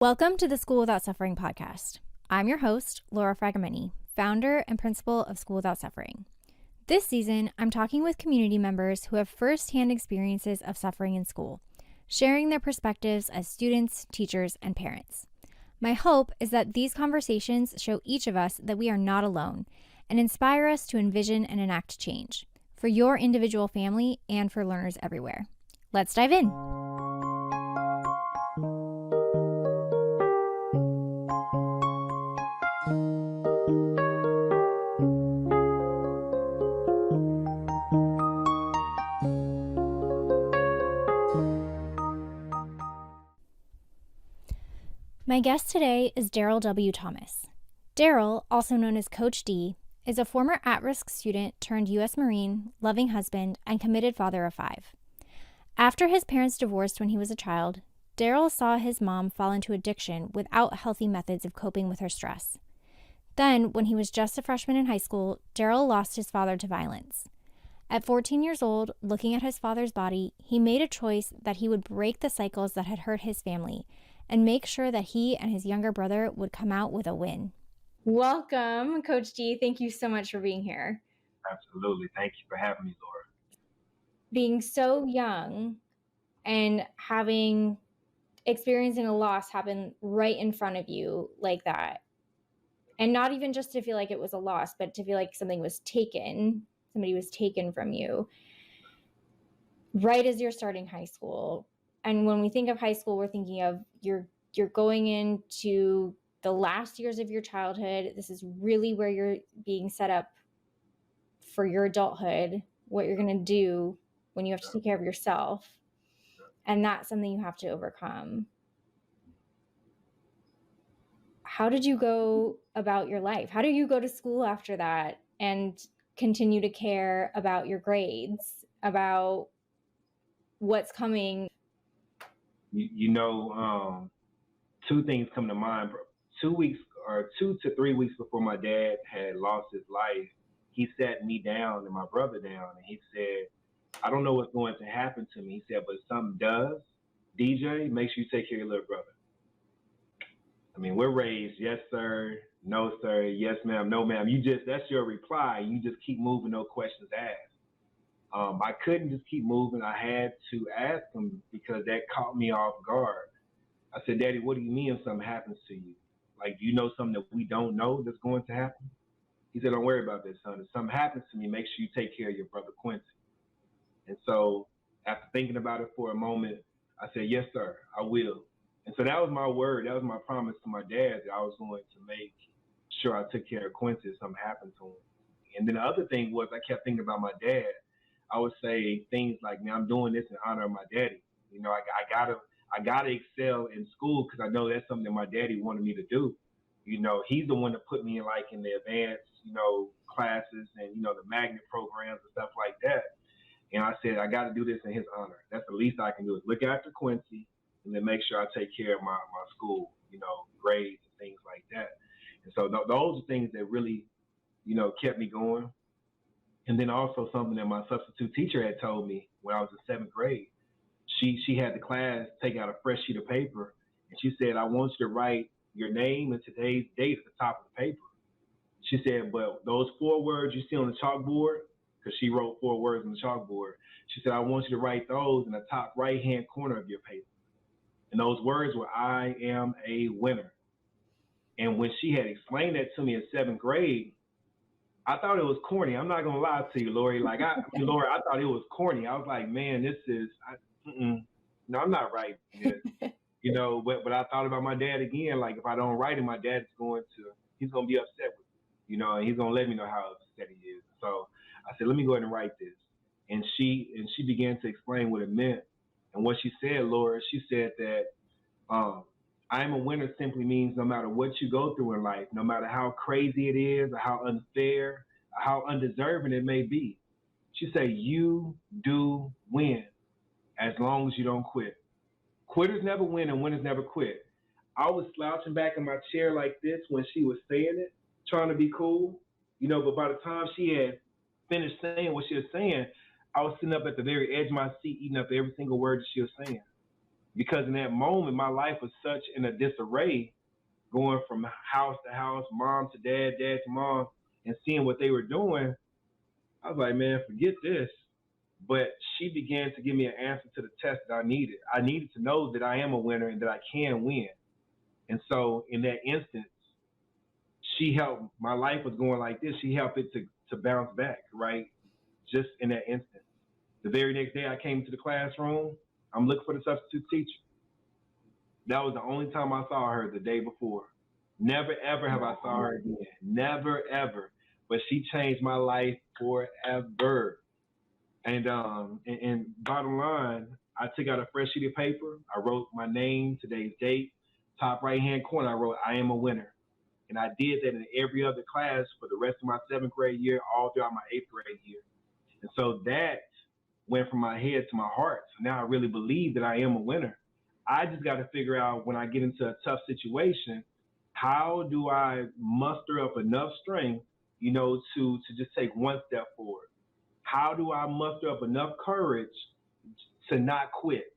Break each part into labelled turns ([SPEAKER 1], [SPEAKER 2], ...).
[SPEAKER 1] Welcome to the School Without Suffering podcast. I'm your host, Laura Fragamini, founder and principal of School Without Suffering. This season, I'm talking with community members who have firsthand experiences of suffering in school, sharing their perspectives as students, teachers, and parents. My hope is that these conversations show each of us that we are not alone and inspire us to envision and enact change for your individual family and for learners everywhere. Let's dive in. My guest today is Darryl W. Thomas. Darryl, also known as Coach D, is a former at-risk student turned U.S. Marine, loving husband, and committed father of 5. After his parents divorced when he was a child, Darryl saw his mom fall into addiction without healthy methods of coping with her stress. Then, when he was just a freshman in high school, Darryl lost his father to violence. At 14 years old, looking at his father's body, he made a choice that he would break the cycles that had hurt his family and make sure that he and his younger brother would come out with a win. Welcome, Coach D. Thank you so much for being here.
[SPEAKER 2] Absolutely. Thank you for having me, Laura.
[SPEAKER 1] Being so young and experiencing a loss happen right in front of you like that. And not even just to feel like it was a loss, but to feel like somebody was taken from you right as you're starting high school. And when we think of high school, we're thinking of you're going into the last years of your childhood. This is really where you're being set up for your adulthood, what you're going to do when you have to take care of yourself. And that's something you have to overcome. How did you go about your life? How do you go to school after that and continue to care about your grades, about what's coming?
[SPEAKER 2] Two things come to mind. 2 to 3 weeks before my dad had lost his life, he sat me down and my brother down, and he said, I don't know what's going to happen to me. He said, but if something does, DJ, make sure you take care of your little brother. I mean, we're raised, yes, sir, no, sir, yes, ma'am, no, ma'am. That's your reply. You just keep moving, no questions asked. I couldn't just keep moving. I had to ask him because that caught me off guard. I said, Daddy, what do you mean if something happens to you? Like, do you know something that we don't know that's going to happen? He said, don't worry about this, son. If something happens to me, make sure you take care of your brother Quincy. And so after thinking about it for a moment, I said, yes, sir, I will. And so that was my word. That was my promise to my dad that I was going to make sure I took care of Quincy if something happened to him. And then the other thing was I kept thinking about my dad. I would say things like, man, I'm doing this in honor of my daddy. You know, I gotta excel in school because I know that's something that my daddy wanted me to do. You know, he's the one that put me in the advanced, classes and, the magnet programs and stuff like that. And I said, I got to do this in his honor. That's the least I can do is look after Quincy and then make sure I take care of my school, grades and things like that. And so those are things that really, kept me going. And then also something that my substitute teacher had told me when I was in 7th grade. She had the class take out a fresh sheet of paper, and she said, I want you to write your name and today's date at the top of the paper. She said, but those 4 words you see on the chalkboard, because she wrote 4 words on the chalkboard, she said, I want you to write those in the top right-hand corner of your paper. And those words were, I am a winner. And when she had explained that to me in 7th grade, I thought it was corny. I'm not going to lie to you, Lori. Laura, I thought it was corny. I was like, man, no, I'm not writing this. But I thought about my dad again. Like, if I don't write it, my dad's he's going to be upset with me, and he's going to let me know how upset he is. So I said, let me go ahead and write this. And she began to explain what it meant. And what she said, Laura, she said that I am a winner simply means no matter what you go through in life, no matter how crazy it is or how unfair or how undeserving it may be, she said, you do win as long as you don't quit. Quitters never win and winners never quit. I was slouching back in my chair like this when she was saying it, trying to be cool, but by the time she had finished saying what she was saying, I was sitting up at the very edge of my seat, eating up every single word that she was saying. because in that moment, my life was such in a disarray, going from house to house, mom to dad, dad to mom, and seeing what they were doing. I was like, man, forget this. But she began to give me an answer to the test that I needed. I needed to know that I am a winner and that I can win. And so in that instance, she helped. My life was going like this. She helped it to bounce back, right? Just in that instant. The very next day I came to the classroom, I'm looking for the substitute teacher. That was the only time I saw her the day before. Never ever have I saw her again. Never ever. But she changed my life forever. And bottom line, I took out a fresh sheet of paper. I wrote my name, today's date, top right hand corner. I wrote, I am a winner. And I did that in every other class for the rest of my seventh grade year, all throughout my eighth grade year. And so that went from my head to my heart. So now I really believe that I am a winner. I just got to figure out when I get into a tough situation, how do I muster up enough strength, to just take one step forward? How do I muster up enough courage to not quit,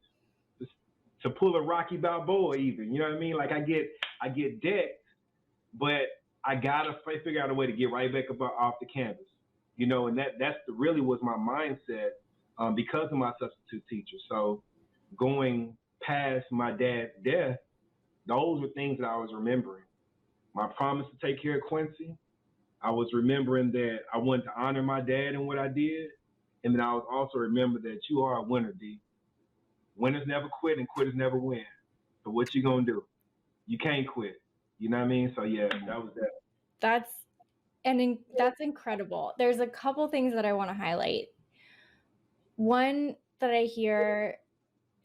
[SPEAKER 2] to pull a Rocky Balboa even? You know what I mean? Like I get decked, but I gotta figure out a way to get right back up off the canvas. And that's really was my mindset because of my substitute teacher. So going past my dad's death, those were things that I was remembering. My promise to take care of Quincy. I was remembering that I wanted to honor my dad and what I did. And then I was also remember that you are a winner, D. Winners never quit and quitters never win. So what you gonna do? You can't quit. You know what I mean? So yeah, that was that.
[SPEAKER 1] That's incredible. There's a couple things that I want to highlight. One that I hear,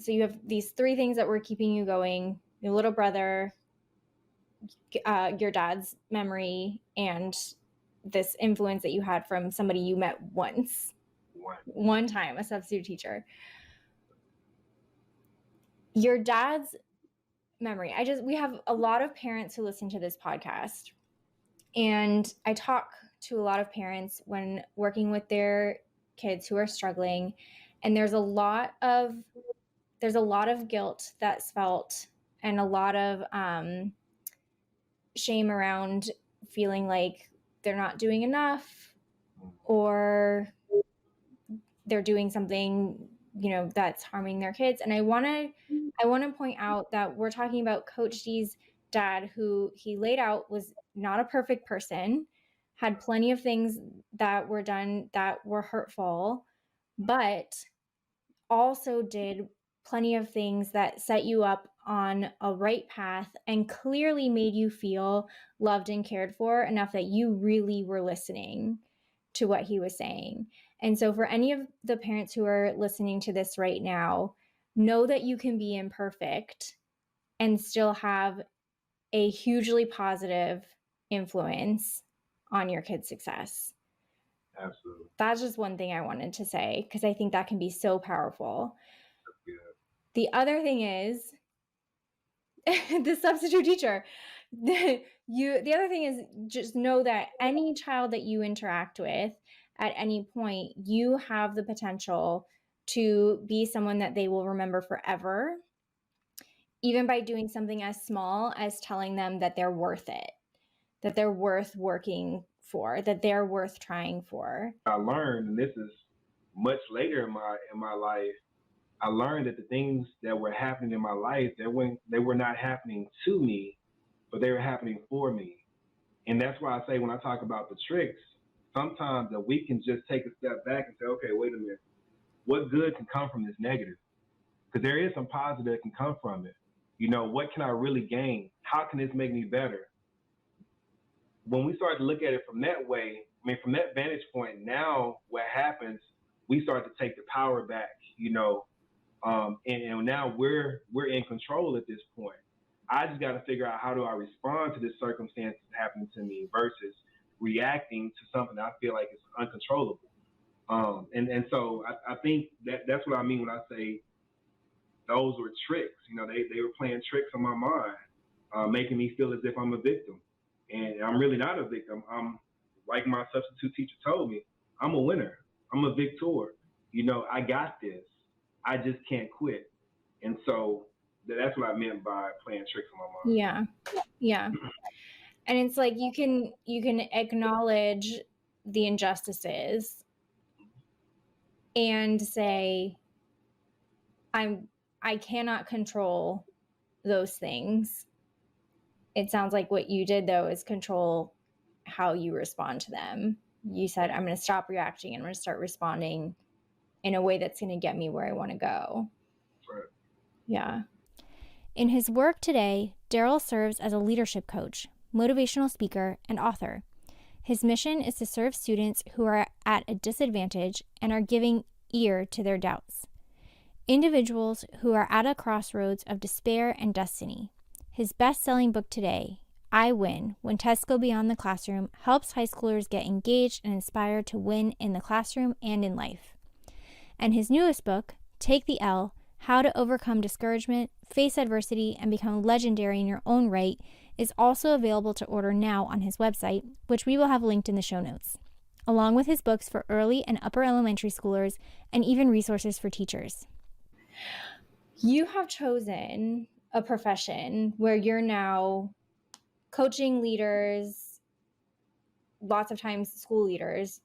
[SPEAKER 1] so you have these three things that were keeping you going: your little brother, your dad's memory, and this influence that you had from somebody you met one time, a substitute teacher. Your dad's memory. We have a lot of parents who listen to this podcast, and I talk to a lot of parents when working with their kids who are struggling, and there's a lot of guilt that's felt, and a lot of shame around feeling like they're not doing enough, or they're doing something that's harming their kids. And I want to point out that we're talking about Coach D's dad, who he laid out was not a perfect person, had plenty of things that were done that were hurtful, but also did plenty of things that set you up on a right path and clearly made you feel loved and cared for enough that you really were listening to what he was saying. And so for any of the parents who are listening to this right now, know that you can be imperfect and still have a hugely positive influence on your kids' success.
[SPEAKER 2] Absolutely.
[SPEAKER 1] That's just one thing I wanted to say, because I think that can be so powerful. The other thing is the substitute teacher. The other thing is, just know that any child that you interact with at any point, you have the potential to be someone that they will remember forever, even by doing something as small as telling them that they're worth it, that they're worth working for, that they're worth trying for.
[SPEAKER 2] I learned, and this is much later in my life, I learned that the things that were happening in my life, they were not happening to me, but they were happening for me. And that's why I say when I talk about the tricks, sometimes that we can just take a step back and say, okay, wait a minute, what good can come from this negative? Because there is some positive that can come from it. What can I really gain? How can this make me better? When we start to look at it from that way, from that vantage point, now what happens, we start to take the power back, and now we're in control at this point. I just got to figure out, how do I respond to this circumstance that's happening to me versus reacting to something that I feel like is uncontrollable. And so I think that's what I mean when I say those were tricks. They were playing tricks on my mind, making me feel as if I'm a victim. And I'm really not a victim. I'm, like my substitute teacher told me, I'm a winner. I'm a victor. I got this. I just can't quit. And so That's what I meant by playing tricks on my mind.
[SPEAKER 1] Yeah. Yeah. And it's like you can acknowledge the injustices and say, I cannot control those things. It sounds like what you did though is control how you respond to them. You said, I'm going to stop reacting and I'm going to start responding in a way that's going to get me where I want to go.
[SPEAKER 2] Right.
[SPEAKER 1] Yeah. In his work today, Darryl serves as a leadership coach, motivational speaker, and author. His mission is to serve students who are at a disadvantage and are giving ear to their doubts. Individuals who are at a crossroads of despair and destiny. His best-selling book today, I Win, When Tests Go Beyond the Classroom, helps high schoolers get engaged and inspired to win in the classroom and in life. And his newest book, Take the L, How to Overcome Discouragement, Face Adversity, and Become Legendary in Your Own Right, is also available to order now on his website, which we will have linked in the show notes, along with his books for early and upper elementary schoolers and even resources for teachers. You have chosen a profession where you're now coaching leaders, lots of times school leaders,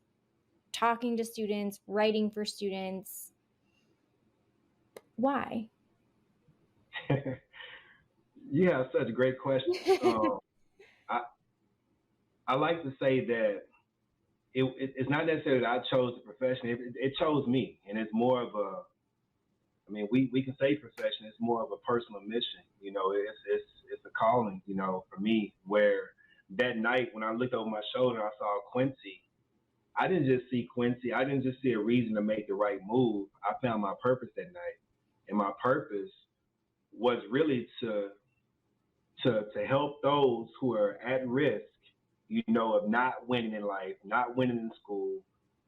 [SPEAKER 1] talking to students, writing for students. Why?
[SPEAKER 2] Yeah, such a great question. I I like to say that it's not necessarily that I chose the profession. It chose me, and it's more of a. I mean, we can say profession. It's more of a personal mission. It's a calling. For me, where that night when I looked over my shoulder, and I saw Quincy. I didn't just see Quincy. I didn't just see a reason to make the right move. I found my purpose that night, and my purpose was really to help those who are at risk, of not winning in life, not winning in school,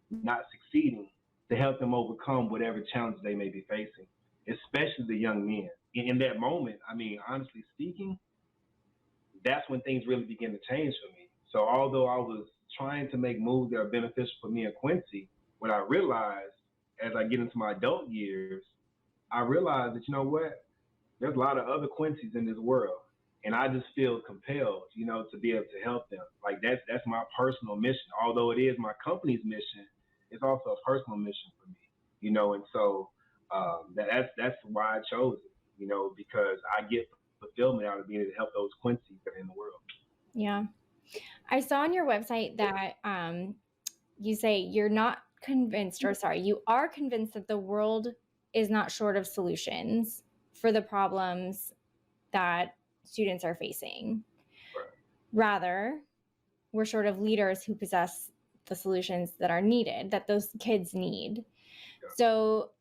[SPEAKER 2] not succeeding, to help them overcome whatever challenges they may be facing, especially the young men. In that moment, I mean, honestly speaking, that's when things really begin to change for me. So although I was trying to make moves that are beneficial for me and Quincy, what I realized as I get into my adult years, I realized that there's a lot of other Quincy's in this world, and I just feel compelled, to be able to help them. Like that's my personal mission. Although it is my company's mission, it's also a personal mission for me, And so that's why I chose it, because I get fulfillment out of being able to help those Quincy's that are in the world.
[SPEAKER 1] Yeah. I saw on your website that you say you're not convinced, or sorry, you are convinced that the world is not short of solutions for the problems that students are facing.
[SPEAKER 2] Right.
[SPEAKER 1] Rather, we're short of leaders who possess the solutions that are needed, that those kids need.
[SPEAKER 2] Yeah.
[SPEAKER 1] So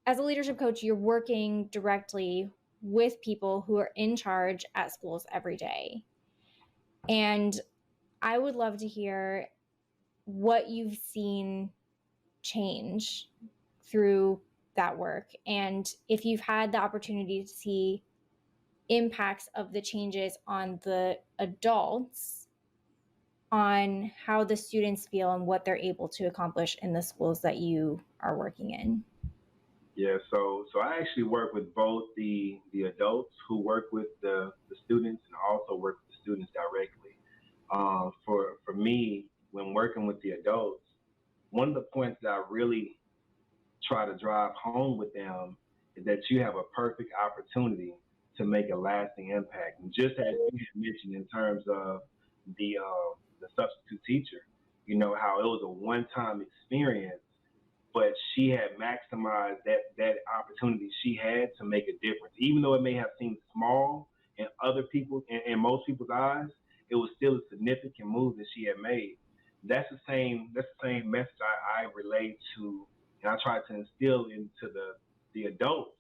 [SPEAKER 1] as a leadership coach, you're working directly with people who are in charge at schools every day. And I would love to hear what you've seen change through that work. And if you've had the opportunity to see impacts of the changes on the adults, on how the students feel and what they're able to accomplish in the schools that you are working in.
[SPEAKER 2] Yeah, so I actually work with both the adults who work with the students, and also work with the students directly. For me, when working with the adults, one of the points that I really try to drive home with them is that you have a perfect opportunity to make a lasting impact. And just as you had mentioned in terms of the substitute teacher, how it was a one-time experience, but she had maximized that opportunity she had to make a difference. Even though it may have seemed small in other people, in most people's eyes, it was still a significant move that she had made. That's the same message I relate to, and I try to instill into the adults.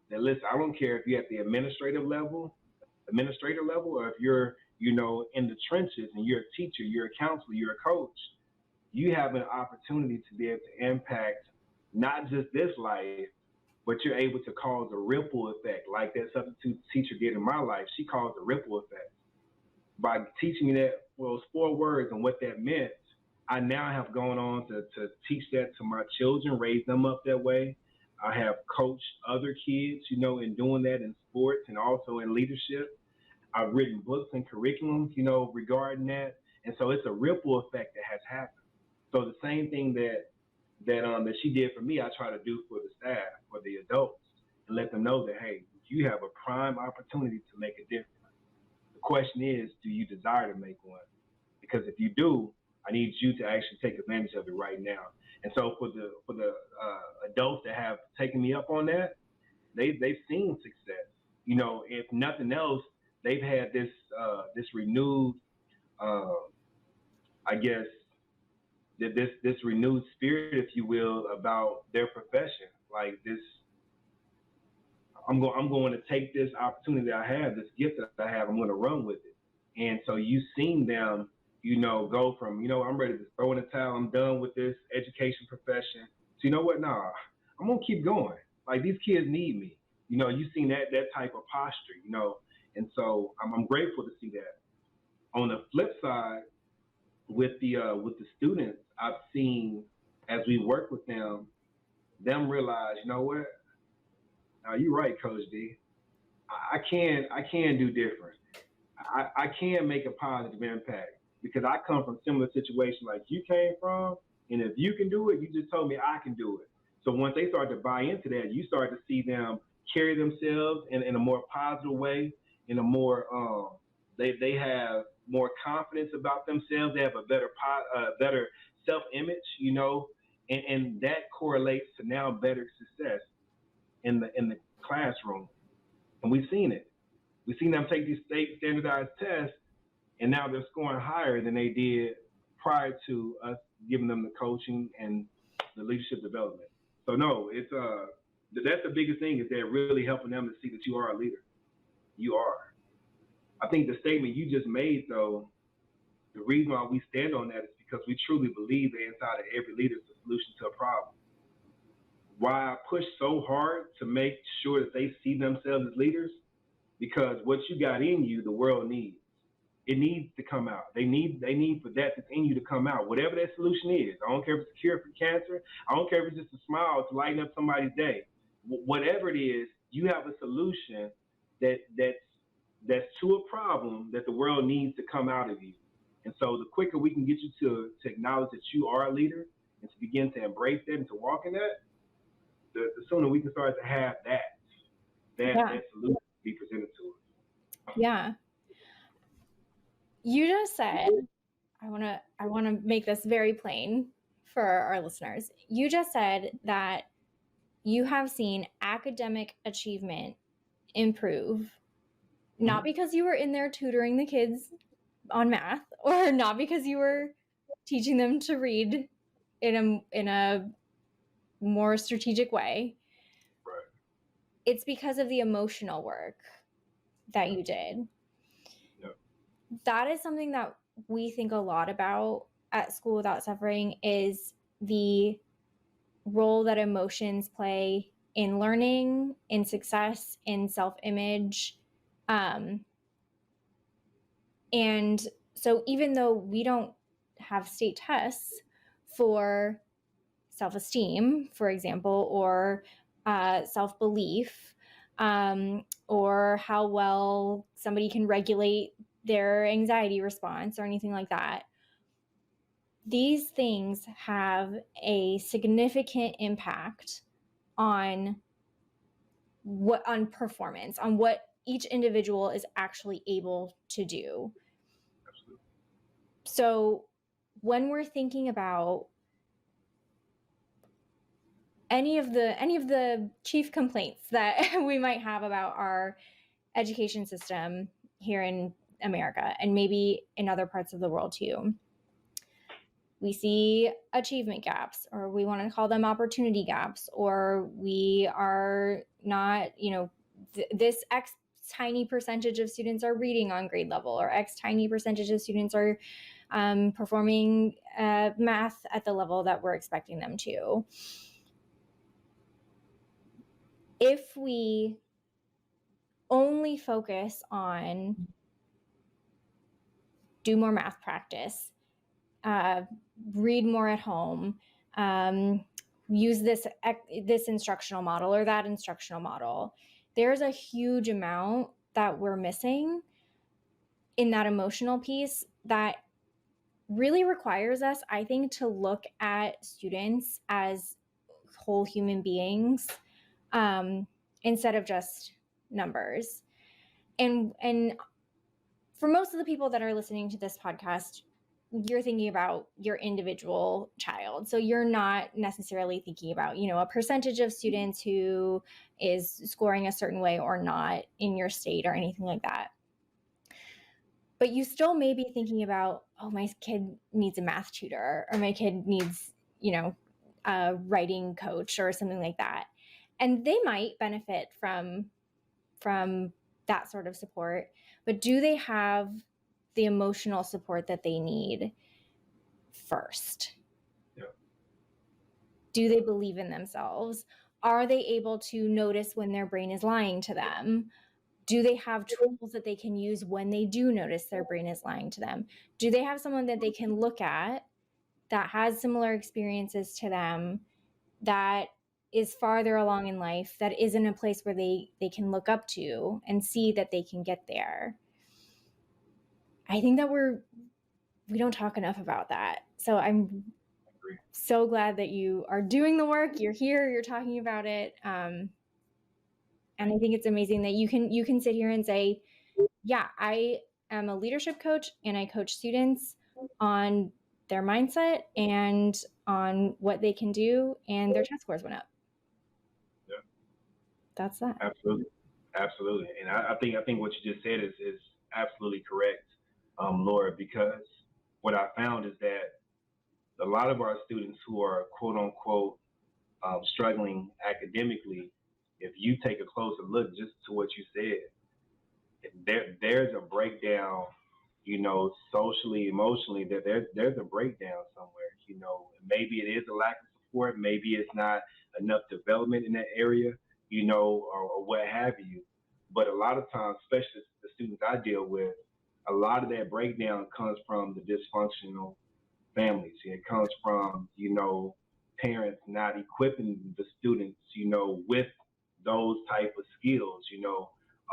[SPEAKER 2] That listen, I don't care if you're at the administrator level, or if you're in the trenches and you're a teacher, you're a counselor, you're a coach. You have an opportunity to be able to impact not just this life, but you're able to cause a ripple effect, like that substitute teacher did in my life. She caused a ripple effect by teaching me that, well, it's 4 words and what that meant. I now have gone on to teach that to my children, raise them up that way. I have coached other kids, in doing that and sports and also in leadership. I've written books and curriculums, regarding that. And so it's a ripple effect that has happened. So the same thing that she did for me, I try to do for the staff, for the adults, and let them know that, hey, you have a prime opportunity to make a difference. The question is, do you desire to make one? Because if you do, I need you to actually take advantage of it right now. And so for the adults that have taken me up on that, they've seen success. If nothing else, they've had this renewed, uh, I guess, this renewed spirit, if you will, about their profession. Like this, I'm going to take this opportunity that I have, this gift that I have, I'm going to run with it. And so you've seen them, go from, I'm ready to throw in the towel, I'm done with this education profession. So you know what? Nah, I'm going to keep going. Like these kids need me. You've seen that type of posture, and so I'm grateful to see that. On the flip side, with the students, I've seen as we work with them realize, you know what? Now you're right, Coach D. I can do different. I can make a positive impact because I come from similar situations like you came from, and if you can do it, you just told me I can do it. So once they start to buy into that, you start to see them carry themselves in a more positive way, in a more they have more confidence about themselves. They have a better self image, and that correlates to now better success in the classroom. And we've seen it. We've seen them take these state standardized tests, and now they're scoring higher than they did prior to us giving them the coaching and the leadership development. So no, it's that's the biggest thing, is they're really helping them to see that you are a leader. You are. I think the statement you just made, though, the reason why we stand on that is because we truly believe that inside of every leader is a solution to a problem. Why I push so hard to make sure that they see themselves as leaders, because what you got in you, the world needs. It needs to come out. They need for that that's in you to come out. Whatever that solution is. I don't care if it's a cure for cancer. I don't care if it's just a smile to lighten up somebody's day. Whatever it is, you have a solution that's to a problem that the world needs to come out of you. And so the quicker we can get you to acknowledge that you are a leader and to begin to embrace that and to walk in that, the sooner we can start to have that solution be presented to us.
[SPEAKER 1] Yeah. You just said, I want to make this very plain for our listeners. You just said that you have seen academic achievement improve, not because you were in there tutoring the kids on math, or not because you were teaching them to read in a more strategic way.
[SPEAKER 2] Right.
[SPEAKER 1] It's because of the emotional work that you did.
[SPEAKER 2] Yep.
[SPEAKER 1] That is something that we think a lot about at School Without Suffering, is the role that emotions play in learning, in success, in self-image. And so even though we don't have state tests for self-esteem, for example, or self-belief, or how well somebody can regulate their anxiety response or anything like that, these things have a significant impact on performance, on what each individual is actually able to do.
[SPEAKER 2] Absolutely.
[SPEAKER 1] So when we're thinking about any of the chief complaints that we might have about our education system here in America, and maybe in other parts of the world too, we see achievement gaps, or we want to call them opportunity gaps, or we are not, this X tiny percentage of students are reading on grade level, or X tiny percentage of students are performing math at the level that we're expecting them to. If we only focus on do more math practice, read more at home, use this instructional model or that instructional model, there's a huge amount that we're missing in that emotional piece that really requires us, I think, to look at students as whole human beings, instead of just numbers. And for most of the people that are listening to this podcast, you're thinking about your individual child. So you're not necessarily thinking about, a percentage of students who is scoring a certain way or not in your state or anything like that. But you still may be thinking about, oh, my kid needs a math tutor, or my kid needs, a writing coach or something like that. And they might benefit from that sort of support, but do they have the emotional support that they need first?
[SPEAKER 2] Yeah.
[SPEAKER 1] Do they believe in themselves? Are they able to notice when their brain is lying to them? Do they have tools that they can use when they do notice their brain is lying to them? Do they have someone that they can look at that has similar experiences to them, that is farther along in life, that is in a place where they can look up to and see that they can get there? I think that we don't talk enough about that. So I'm so glad that you are doing the work. You're here, you're talking about it. And I think it's amazing that you can sit here and say, yeah, I am a leadership coach and I coach students on their mindset and on what they can do, and their test scores went up.
[SPEAKER 2] Yeah.
[SPEAKER 1] That's that.
[SPEAKER 2] Absolutely. And I think what you just said is absolutely correct, Laura, because what I found is that a lot of our students who are quote unquote struggling academically, if you take a closer look just to what you said, there's a breakdown, socially, emotionally, that there's a breakdown somewhere. Maybe it is a lack of support, maybe it's not enough development in that area, or what have you. But a lot of times, especially the students I deal with, a lot of that breakdown comes from the dysfunctional families. It comes from, parents not equipping the students, with those type of skills,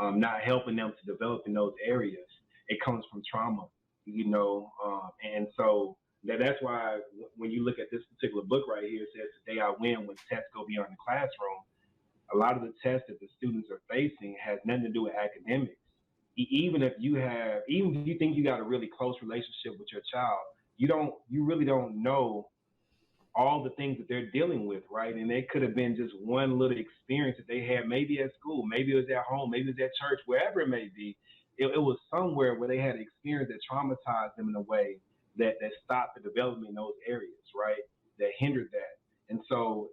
[SPEAKER 2] not helping them to develop in those areas. It comes from trauma, and so that's why when you look at this particular book right here, it says today I win when tests go beyond the classroom. A lot of the tests that the students are facing has nothing to do with academics. Even if you think you got a really close relationship with your child, you really don't know all the things that they're dealing with, right? And it could have been just one little experience that they had, maybe at school, maybe it was at home, maybe it was at church, wherever it may be. It was somewhere where they had an experience that traumatized them in a way that stopped the development in those areas, right? That hindered that. And so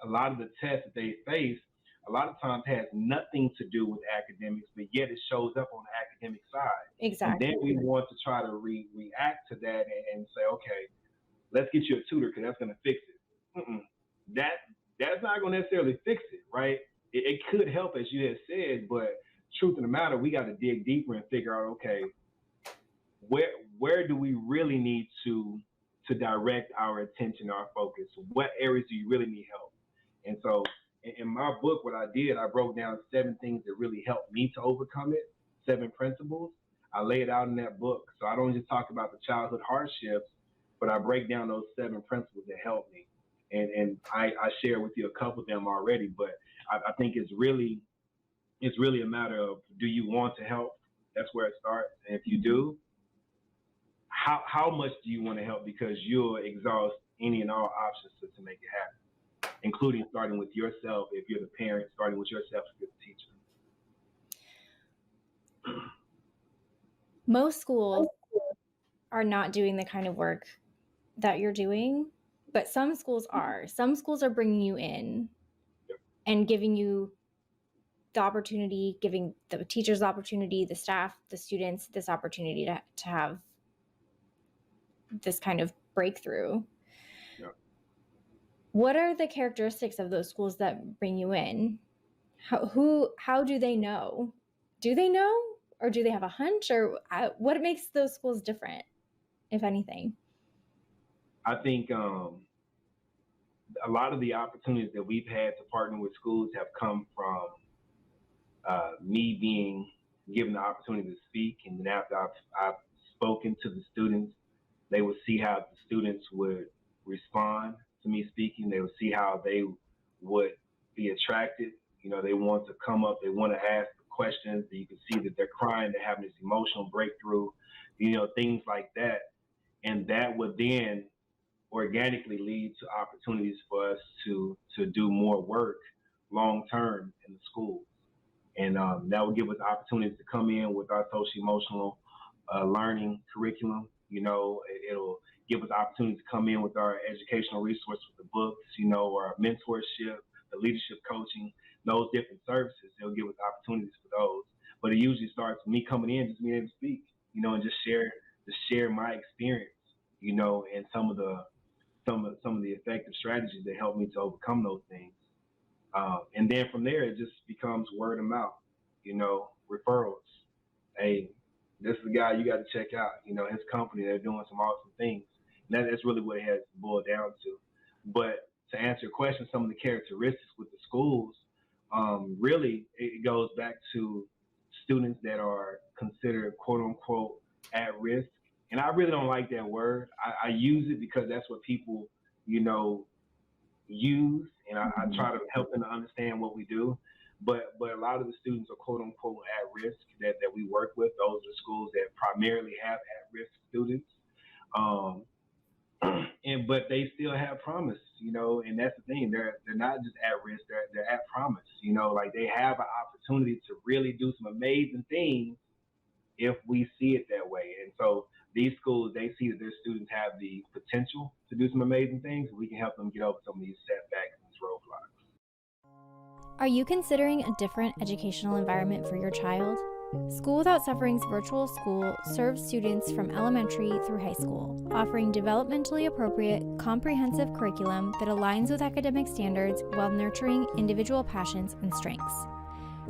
[SPEAKER 2] a lot of the tests that they face, a lot of times has nothing to do with academics, but yet it shows up on the academic side.
[SPEAKER 1] Exactly.
[SPEAKER 2] And then we want to try to react to that and say, okay, let's get you a tutor because that's going to fix it. That's not going to necessarily fix it, right? It could help, as you had said, but truth of the matter, we got to dig deeper and figure out, okay, where do we really need to direct our attention, our focus? What areas do you really need help? And so in my book, what I did, I broke down 7 things that really helped me to overcome it, 7 principles. I lay it out in that book. So I don't just talk about the childhood hardships, but I break down those 7 principles that help me. And I share with you a couple of them already, but I think it's really a matter of, do you want to help? That's where it starts. And if you do, how much do you want to help? Because you'll exhaust any and all options to make it happen, including starting with yourself if you're the parent, starting with yourself if you're the teacher.
[SPEAKER 1] Most schools are not doing the kind of work that you're doing, but some schools are. Some schools are bringing you in and giving you the opportunity, giving the teachers the opportunity, the staff, the students this opportunity to have this kind of breakthrough.
[SPEAKER 2] Yeah.
[SPEAKER 1] What are the characteristics of those schools that bring you in? How do they know? Do they know, or do they have a hunch, or what makes those schools different, if anything?
[SPEAKER 2] I think a lot of the opportunities that we've had to partner with schools have come from me being given the opportunity to speak, and then after I've spoken to the students, they would see how the students would respond to me speaking. They would see how they would be attracted. They want to come up, they want to ask questions. You can see that they're crying, they're having this emotional breakthrough, things like that. And that would then organically lead to opportunities for us to do more work long term in the school. And that will give us opportunities to come in with our social emotional learning curriculum. It'll give us opportunities to come in with our educational resources, with the books, our mentorship, the leadership coaching, those different services. It'll give us opportunities for those. But it usually starts with me coming in, just being able to speak, and just share my experience, and some of the effective strategies that help me to overcome those things. And then from there, it just becomes word of mouth, referrals. Hey, this is the guy you got to check out. His company, they're doing some awesome things. And that's really what it has boiled down to. But to answer your question, some of the characteristics with the schools, really, it goes back to students that are considered quote unquote at risk. And I really don't like that word. I use it because that's what people, use, and I try to help them to understand what we do. But a lot of the students are quote unquote at risk that we work with. Those are schools that primarily have at risk students. Um, but they still have promise, and that's the thing. They're not just at risk, they're at promise, like they have an opportunity to really do some amazing things if we see it that way. And so these schools, they see that their students have the potential to do some amazing things. We can help them get over some of these setbacks and these roadblocks.
[SPEAKER 1] Are you considering a different educational environment for your child? School Without Suffering's virtual school serves students from elementary through high school, offering developmentally appropriate, comprehensive curriculum that aligns with academic standards while nurturing individual passions and strengths.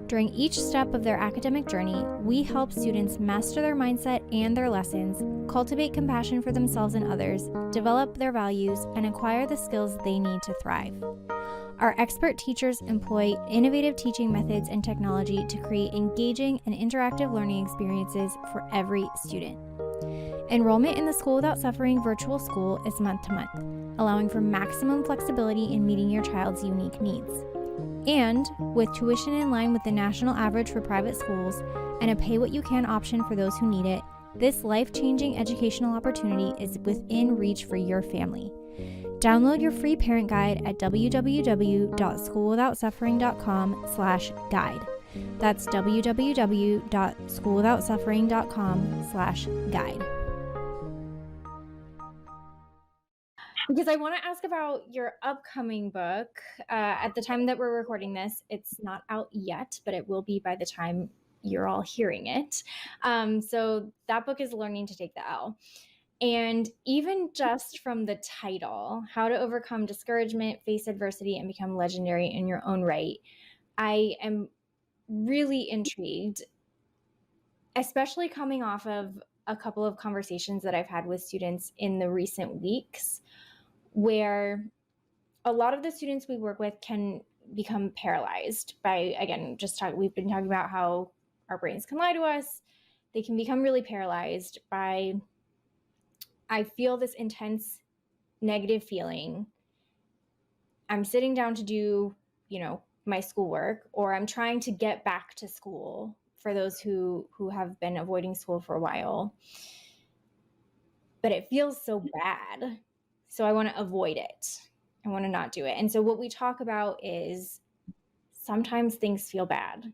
[SPEAKER 1] During each step of their academic journey, we help students master their mindset and their lessons, cultivate compassion for themselves and others, develop their values, and acquire the skills they need to thrive. Our expert teachers employ innovative teaching methods and technology to create engaging and interactive learning experiences for every student. Enrollment in the School Without Suffering virtual school is month to month, allowing for maximum flexibility in meeting your child's unique needs. And with tuition in line with the national average for private schools and a pay-what-you-can option for those who need it, this life-changing educational opportunity is within reach for your family. Download your free parent guide at www.schoolwithoutsuffering.com/guide. That's www.schoolwithoutsuffering.com/guide. Because I want to ask about your upcoming book. At the time that we're recording this, it's not out yet, but it will be by the time you're all hearing it. So that book is Learning to Take the L. And even just from the title, How to Overcome Discouragement, Face Adversity, and Become Legendary in Your Own Right, I am really intrigued, especially coming off of a couple of conversations that I've had with students in the recent weeks, where a lot of the students we work with can become paralyzed by, again, we've been talking about how our brains can lie to us. They can become really paralyzed by, I feel this intense negative feeling. I'm sitting down to do, my schoolwork, or I'm trying to get back to school for those who have been avoiding school for a while. But it feels so bad. So I want to avoid it. I want to not do it. And so what we talk about is sometimes things feel bad.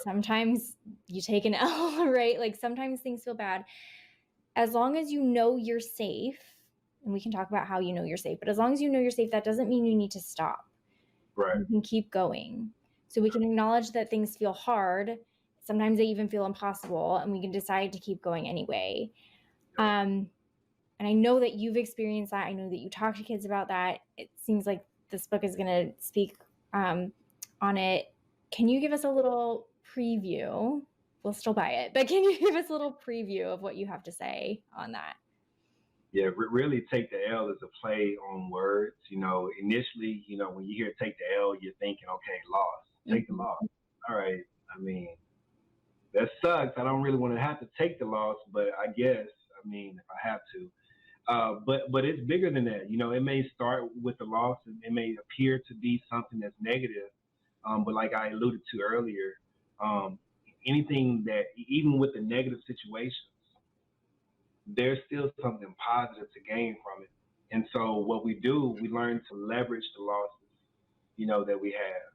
[SPEAKER 1] Sometimes you take an L, right? Like sometimes things feel bad. As long as you know you're safe, and we can talk about how you know you're safe, but as long as you know you're safe, that doesn't mean you need to stop.
[SPEAKER 2] Right.
[SPEAKER 1] You can keep going. So we can acknowledge that things feel hard. Sometimes they even feel impossible, and we can decide to keep going anyway. And I know that you've experienced that. I know that you talk to kids about that. It seems like this book is going to speak on it. Can you give us a little preview? We'll still buy it, but can you give us a little preview of what you have to say on that?
[SPEAKER 2] Yeah, really take the L as a play on words. Initially, when you hear take the L, you're thinking, okay, loss. Take the loss. All right. I mean, that sucks. I don't really want to have to take the loss, but I guess, I mean, if I have to. But it's bigger than that. You know, it may start with the loss, and it may appear to be something that's negative. But like I alluded to earlier, um, anything that, even with the negative situations, there's still something positive to gain from it. And so what we do, we learn to leverage the losses, that we have,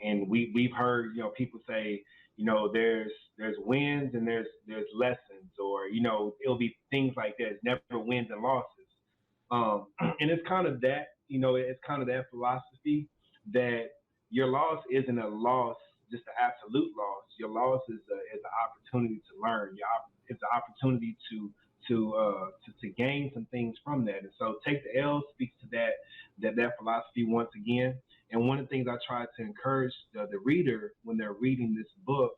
[SPEAKER 2] and we've heard, people say, there's wins and there's lessons, or, it'll be things like that. It's never wins and losses. And it's kind of that, it's kind of that philosophy that your loss isn't a loss, just an absolute loss. Your loss is an opportunity to learn. It's an opportunity to gain some things from that. And so take the L speaks to that philosophy once again. And one of the things I try to encourage the reader when they're reading this book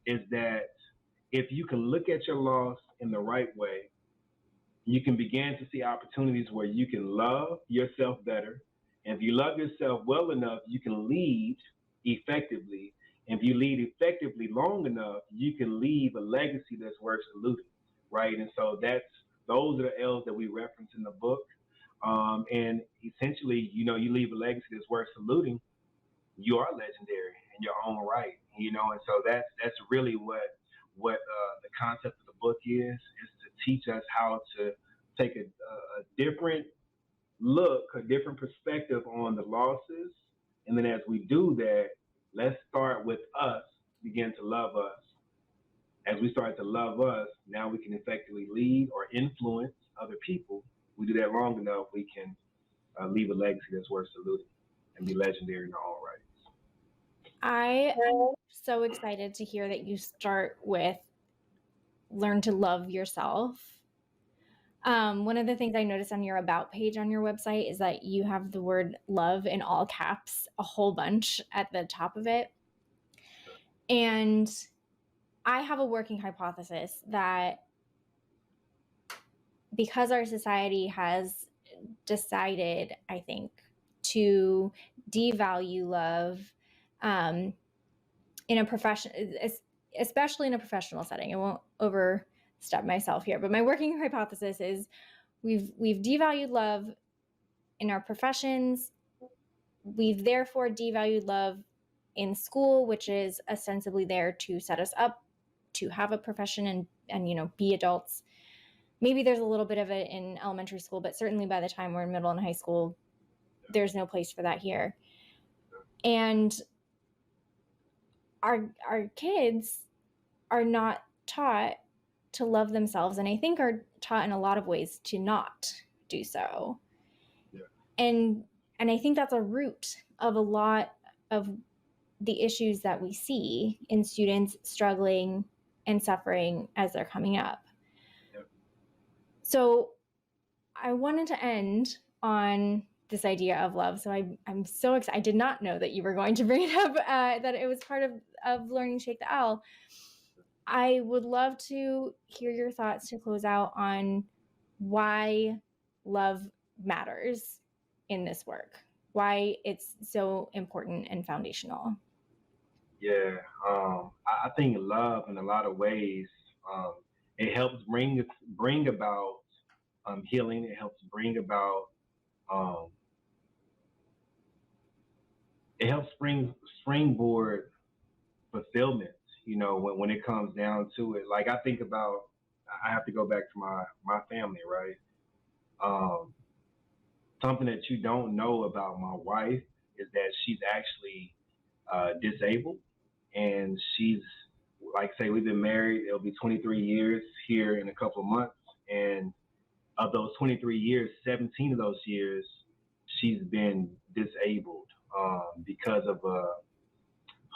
[SPEAKER 2] is that if you can look at your loss in the right way, you can begin to see opportunities where you can love yourself better. And if you love yourself well enough, you can lead effectively. And if you lead effectively long enough, you can leave a legacy that's worth saluting, right? And so those are the L's that we reference in the book. And essentially, you leave a legacy that's worth saluting. You are legendary in your own right, and so that's really what the concept of the book is to teach us how to take a different look, a different perspective on the losses. And then as we do that, let's start with us, begin to love us. As we start to love us, now we can effectively lead or influence other people. We do that long enough, we can leave a legacy that's worth saluting and be legendary in our own right.
[SPEAKER 1] I am so excited to hear that you start with learn to love yourself. One of the things I noticed on your about page on your website is that you have the word love in all caps, a whole bunch at the top of it. And I have a working hypothesis that because our society has decided, I think, to devalue love in a profession, especially in a professional setting. I won't overstep myself here, but my working hypothesis is we've devalued love in our professions. We've therefore devalued love in school, which is ostensibly there to set us up to have a profession and be adults. Maybe there's a little bit of it in elementary school, but certainly by the time we're in middle and high school, there's no place for that here. And our kids are not taught to love themselves, and I think are taught in a lot of ways to not do so.
[SPEAKER 2] Yeah.
[SPEAKER 1] And I think that's a root of a lot of the issues that we see in students struggling and suffering as they're coming up.
[SPEAKER 2] Yep.
[SPEAKER 1] So I wanted to end on this idea of love. So I'm so excited. I did not know that you were going to bring it up, that it was part of learning Shake the L. I would love to hear your thoughts to close out on why love matters in this work, why it's so important and foundational.
[SPEAKER 2] Yeah, I think love in a lot of ways, it helps bring about healing. It helps bring about it helps springboard fulfillment. When it comes down to it, like I think about, I have to go back to my family, right? Something that you don't know about my wife is that she's actually disabled, and she's, like, say we've been married, it'll be 23 years here in a couple of months, and of those 23 years, 17 of those years she's been disabled because of a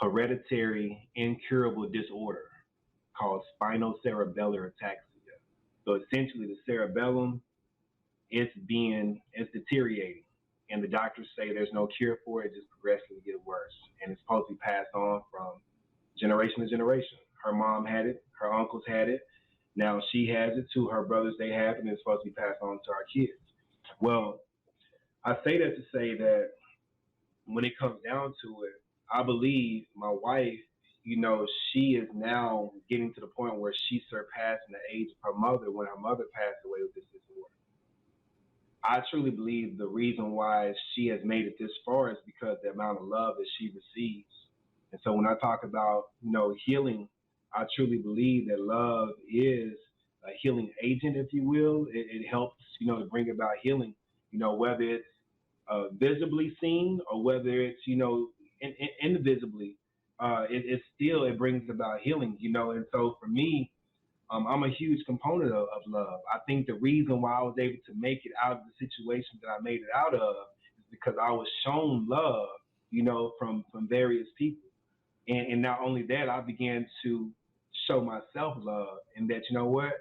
[SPEAKER 2] hereditary incurable disorder called spinocerebellar ataxia. So essentially the cerebellum, it's deteriorating, and the doctors say there's no cure for it, just progressively get worse, and it's supposed to be passed on from generation to generation. Her mom had it, her uncles had it, now she has it too, her brothers, they have it, and it's supposed to be passed on to our kids. Well, I say that to say that when it comes down to it, I believe my wife, she is now getting to the point where she's surpassing the age of her mother when her mother passed away with this disorder. I truly believe the reason why she has made it this far is because the amount of love that she receives. And so when I talk about, healing, I truly believe that love is a healing agent, if you will. It helps, to bring about healing, whether it's visibly seen or whether it's, invisibly, it brings about healing, And so for me, I'm a huge component of love. I think the reason why I was able to make it out of the situation that I made it out of is because I was shown love, from various people. And not only that, I began to show myself love and that, you know what?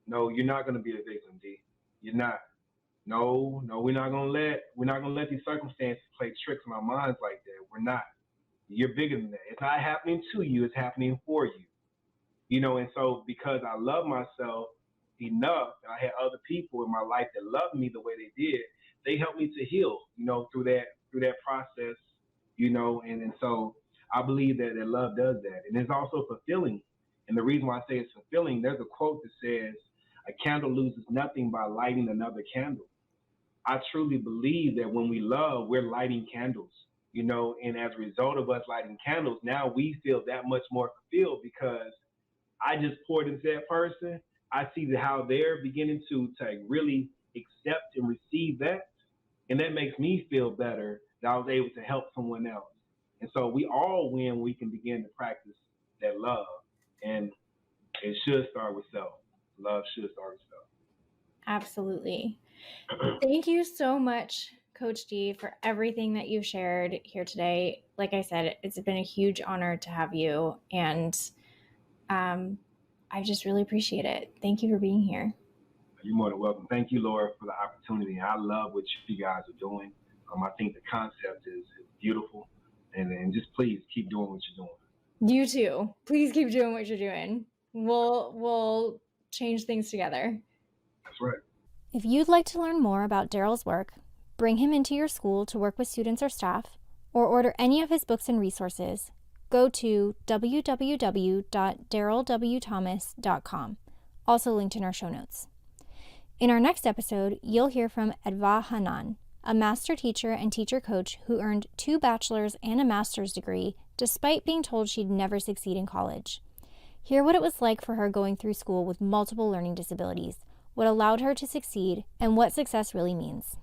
[SPEAKER 2] No, you're not going to be a victim, D. You're not. No, no, we're not gonna let these circumstances play tricks on our minds like that. We're not. You're bigger than that. It's not happening to you, it's happening for you. And so because I love myself enough and I had other people in my life that loved me the way they did, they helped me to heal, through that process, and so I believe that love does that. And it's also fulfilling. And the reason why I say it's fulfilling, there's a quote that says, a candle loses nothing by lighting another candle. I truly believe that when we love, we're lighting candles, and as a result of us lighting candles, now we feel that much more fulfilled because I just poured into that person. I see how they're beginning to really accept and receive that. And that makes me feel better that I was able to help someone else. And so we all win when we can begin to practice that love. And it should start with self. Love should start with self.
[SPEAKER 1] Absolutely. Thank you so much, Coach D, for everything that you shared here today. Like I said, it's been a huge honor to have you, and I just really appreciate it. Thank you for being here.
[SPEAKER 2] You're more than welcome. Thank you, Laura, for the opportunity. I love what you guys are doing. I think the concept is beautiful, and just please keep doing what you're doing.
[SPEAKER 1] You too. Please keep doing what you're doing. We'll change things together.
[SPEAKER 2] That's right.
[SPEAKER 1] If you'd like to learn more about Darryl's work, bring him into your school to work with students or staff, or order any of his books and resources, go to www.darrylwthomas.com, also linked in our show notes. In our next episode, you'll hear from Adva Hanan, a master teacher and teacher coach who earned 2 bachelor's and a master's degree despite being told she'd never succeed in college. Hear what it was like for her going through school with multiple learning disabilities, what allowed her to succeed, and what success really means.